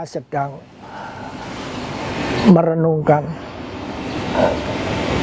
saya sedang merenungkan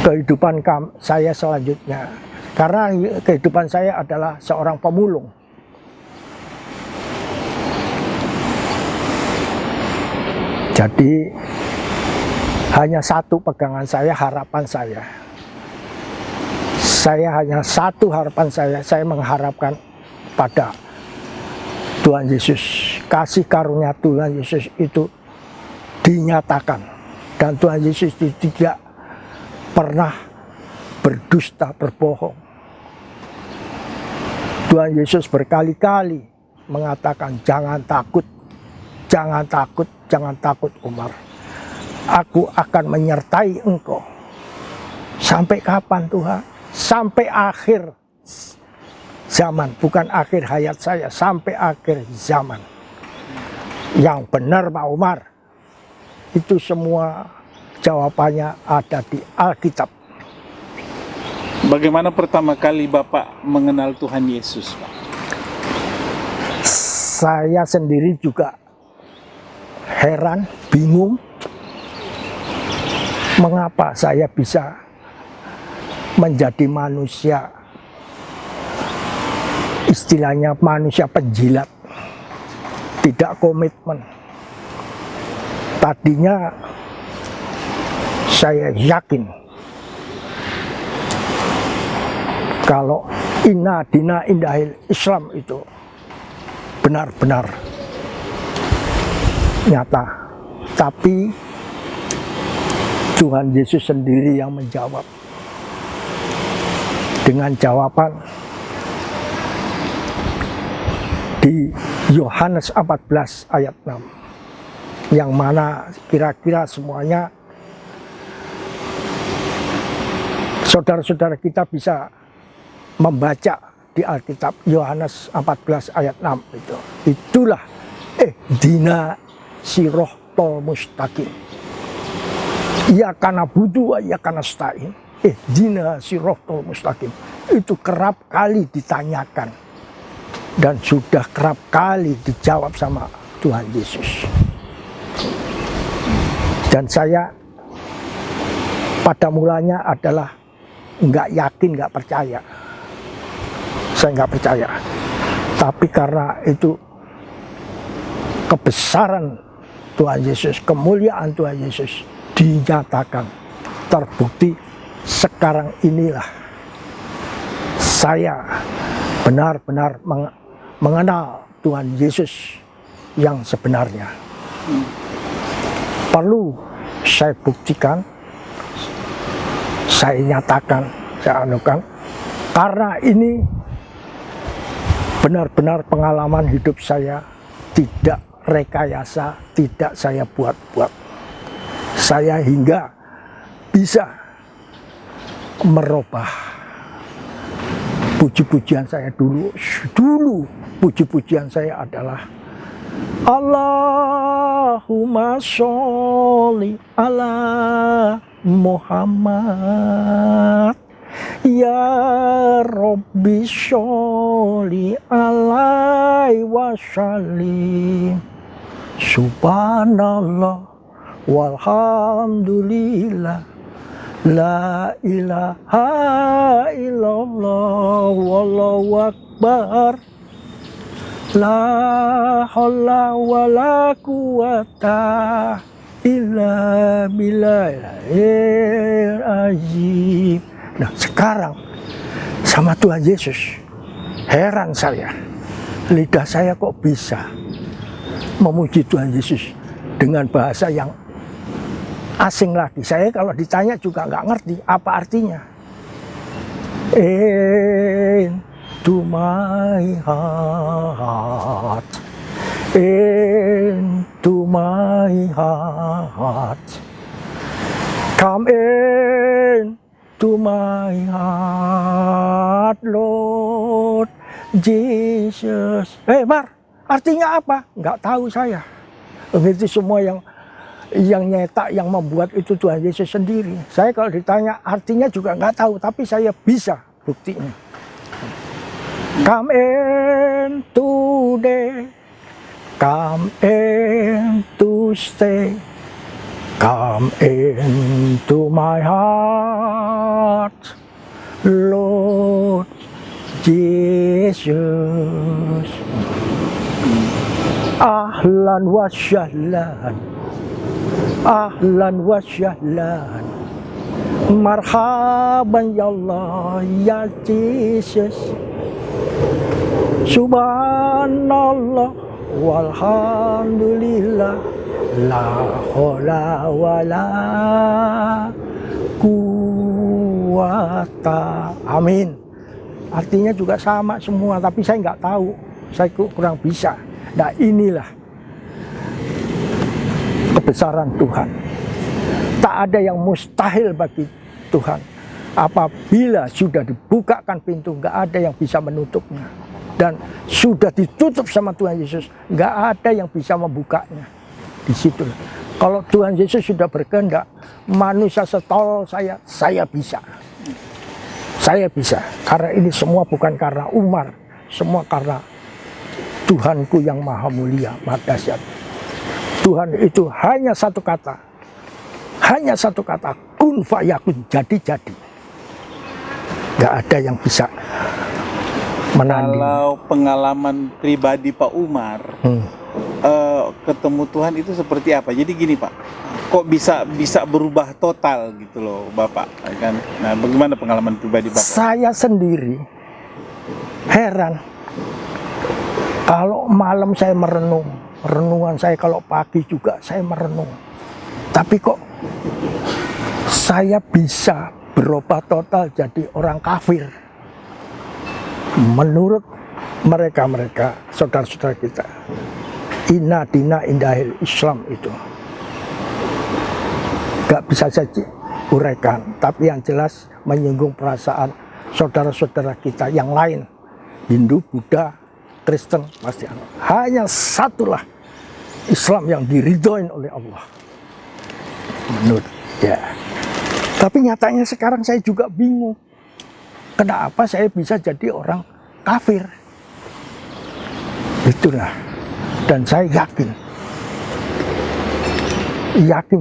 kehidupan saya selanjutnya. Karena kehidupan saya adalah seorang pemulung. Jadi hanya satu pegangan saya, harapan saya. Hanya satu harapan saya mengharapkan pada Tuhan Yesus. Kasih karunia Tuhan Yesus itu dinyatakan. Dan Tuhan Yesus tidak pernah berdusta, berbohong. Tuhan Yesus berkali-kali mengatakan, jangan takut, jangan takut, jangan takut Umar. Aku akan menyertai engkau. Sampai kapan Tuhan? Sampai akhir zaman, bukan akhir hayat saya, sampai akhir zaman. Yang benar Pak Umar, itu semua jawabannya ada di Alkitab. Bagaimana pertama kali Bapak mengenal Tuhan Yesus, Pak? Saya sendiri juga heran, bingung, mengapa saya bisa menjadi manusia, istilahnya manusia penjilat, tidak komitmen. Tadinya saya yakin kalau inna dina indahil Islam itu benar-benar nyata. Tapi Tuhan Yesus sendiri yang menjawab dengan jawaban di Yohanes 14 ayat 6. Yang mana kira-kira semuanya saudara-saudara kita bisa membaca di Alkitab. Yohanes 14 ayat 6 itu. Itulah dina siroh tol mustaqim. Ya kana budu ya kana stain. Dina siroh tol mustaqim. Itu kerap kali ditanyakan dan sudah kerap kali dijawab sama Tuhan Yesus. Dan saya pada mulanya adalah nggak yakin, nggak percaya. Saya nggak percaya. Tapi karena itu kebesaran Tuhan Yesus, kemuliaan Tuhan Yesus dinyatakan, terbukti sekarang inilah saya benar-benar mengenal Tuhan Yesus yang sebenarnya. Perlu saya buktikan, saya nyatakan, saya anukan, karena ini benar-benar pengalaman hidup saya, tidak rekayasa, tidak saya buat-buat. Saya hingga bisa merubah puji-pujian saya dulu puji-pujian saya adalah Allahumma sholli ala Muhammad ya Rabbi sholli alaihi wasallim subhanallah walhamdulillah la ilaha illallah wallahu akbar la haula wala quwata illa billahil azim. Nah sekarang sama Tuhan Yesus heran saya, lidah saya kok bisa memuji Tuhan Yesus dengan bahasa yang asing lagi. Saya kalau ditanya juga nggak ngerti apa artinya. Into my heart, into my heart, come in to my heart, Lord Jesus. Mar, artinya apa? Nggak tahu saya. Itu semua yang nyetak, yang membuat itu Tuhan Yesus sendiri. Saya kalau ditanya artinya juga nggak tahu, tapi saya bisa buktinya. Come in today, come in today. to stay. Come into my heart, Lord Jesus. Ahlan wa sahlan, ahlan wa sahlan, marhaban ya Allah ya Jesus. Subhanallah walhamdulillah, la haula wala quwata. Amin. Artinya juga sama semua, tapi saya nggak tahu, saya kurang bisa. Nah, inilah kebesaran Tuhan. Tak ada yang mustahil bagi Tuhan. Apabila sudah dibukakan pintu, nggak ada yang bisa menutupnya. Dan sudah ditutup sama Tuhan Yesus, nggak ada yang bisa membukanya. Di situ. Kalau Tuhan Yesus sudah berkehendak, manusia setolol saya bisa. Saya bisa. Karena ini semua bukan karena Umar, semua karena Tuhanku yang maha mulia, maha dahsyat. Tuhan itu hanya satu kata, kun fayakun, jadi. Gak ada yang bisa menanding. Kalau pengalaman pribadi Pak Umar, ketemu Tuhan itu seperti apa? Jadi gini Pak, kok bisa berubah total gitu loh Bapak, kan? Nah, bagaimana pengalaman pribadi Bapak? Saya sendiri heran. Kalau malam saya merenung, renungan saya kalau pagi juga saya merenung. Tapi kok saya bisa berubah total jadi orang kafir. Menurut mereka saudara-saudara kita, inna dina indahil Islam itu gak bisa saja uraikan, tapi yang jelas menyinggung perasaan saudara-saudara kita yang lain, Hindu, Buddha, Kristen, pasti hanya satulah Islam yang diridhoin oleh Allah. Menurut ya. Tapi nyatanya sekarang saya juga bingung. Kenapa saya bisa jadi orang kafir? Itulah. Dan saya yakin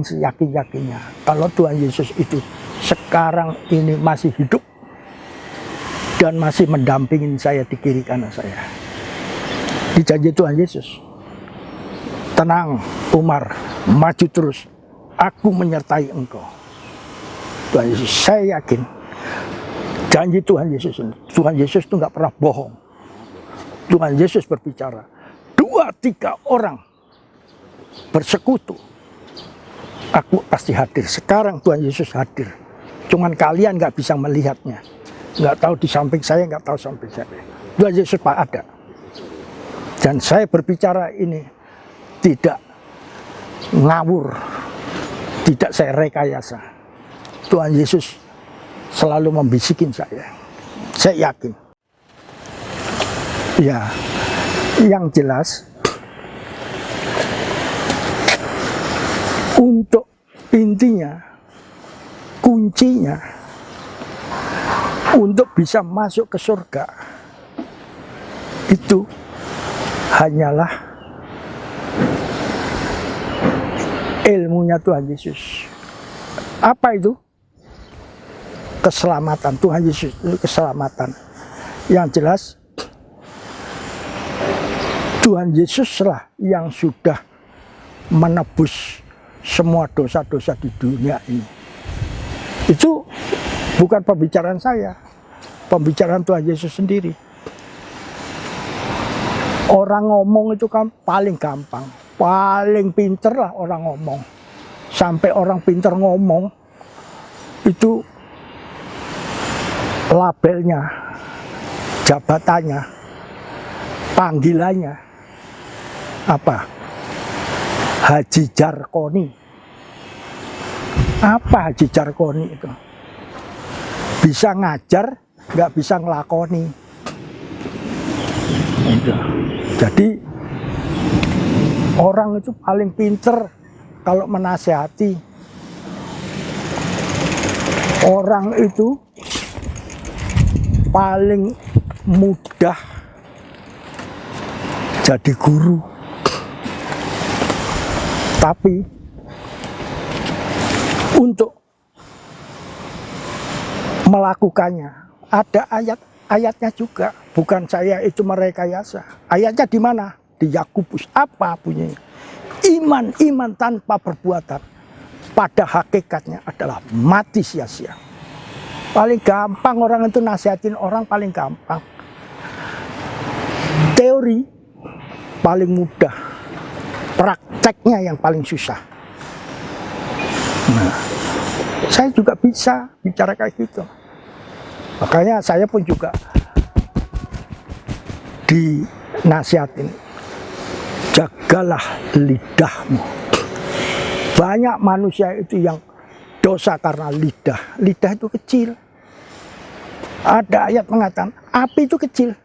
seyakin-yakinnya kalau Tuhan Yesus itu sekarang ini masih hidup dan masih mendampingin saya di kiri kanan saya. Dijanji Tuhan Yesus, tenang Umar, maju terus, aku menyertai engkau. Tuhan Yesus, saya yakin janji Tuhan Yesus itu nggak pernah bohong. Tuhan Yesus berbicara, 2-3 orang bersekutu, aku pasti hadir. Sekarang Tuhan Yesus hadir, cuman kalian nggak bisa melihatnya, nggak tahu di samping saya, nggak tahu samping saya. Tuhan Yesus Pak ada. Dan saya berbicara ini tidak ngawur, tidak saya rekayasa. Tuhan Yesus selalu membisikin saya yakin. Ya, yang jelas untuk intinya, kuncinya untuk bisa masuk ke surga itu hanyalah ilmunya Tuhan Yesus. Apa itu? Keselamatan. Tuhan Yesus itu keselamatan. Yang jelas Tuhan Yesuslah yang sudah menebus semua dosa-dosa di dunia ini. Itu bukan pembicaraan saya, pembicaraan Tuhan Yesus sendiri. Orang ngomong itu kan paling gampang, paling pinter lah orang ngomong. Sampai orang pinter ngomong, itu labelnya, jabatannya, panggilannya, apa? Haji Jarkoni. Apa Haji Jarkoni itu? Bisa ngajar, nggak bisa ngelakoni. Itu. Jadi orang itu paling pinter kalau menasehati. Orang itu paling mudah jadi guru. Tapi untuk melakukannya ada ayat-ayatnya juga. Bukan saya itu merekayasa. Ayatnya di mana? Di Yakobus. Apa bunyinya? Iman tanpa perbuatan pada hakikatnya adalah mati sia-sia. Paling gampang orang itu nasihatin orang, paling gampang. Teori paling mudah, prakteknya yang paling susah. Nah, saya juga bisa bicara kayak gitu. Makanya saya pun juga dinasihatin, jagalah lidahmu. Banyak manusia itu yang dosa karena lidah. Lidah itu kecil. Ada ayat mengatakan api itu kecil,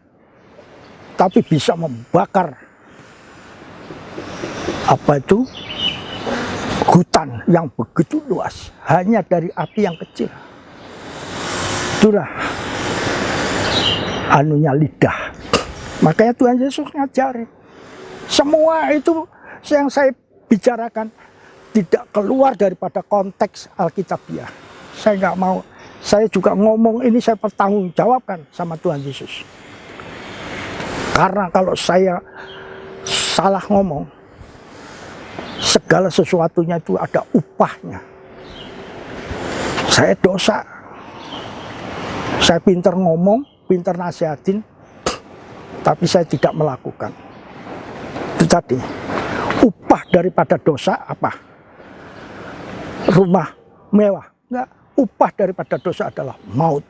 tapi bisa membakar hutan yang begitu luas hanya dari api yang kecil. Itulah anunya lidah. Makanya Tuhan Yesus ngajarin semua itu yang saya bicarakan tidak keluar daripada konteks Alkitabiah. Saya nggak mau. Saya juga ngomong ini saya pertanggungjawabkan sama Tuhan Yesus. Karena kalau saya salah ngomong, segala sesuatunya itu ada upahnya. Saya dosa. Saya pinter ngomong, pinter nasihatin, tapi saya tidak melakukan. Itu tadi. Upah daripada dosa apa? Rumah mewah. Enggak. Upah daripada dosa adalah maut.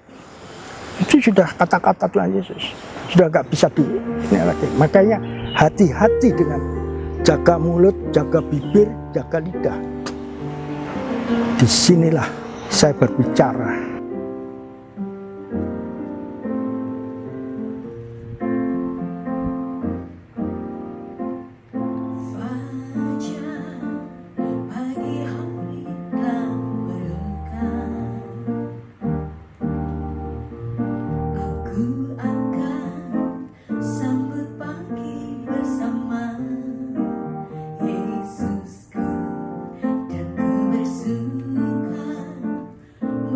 Itu sudah kata-kata Tuhan Yesus. Sudah nggak bisa ini lagi. Makanya hati-hati dengan jaga mulut, jaga bibir, jaga lidah. Disinilah saya berbicara.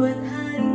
Buat hari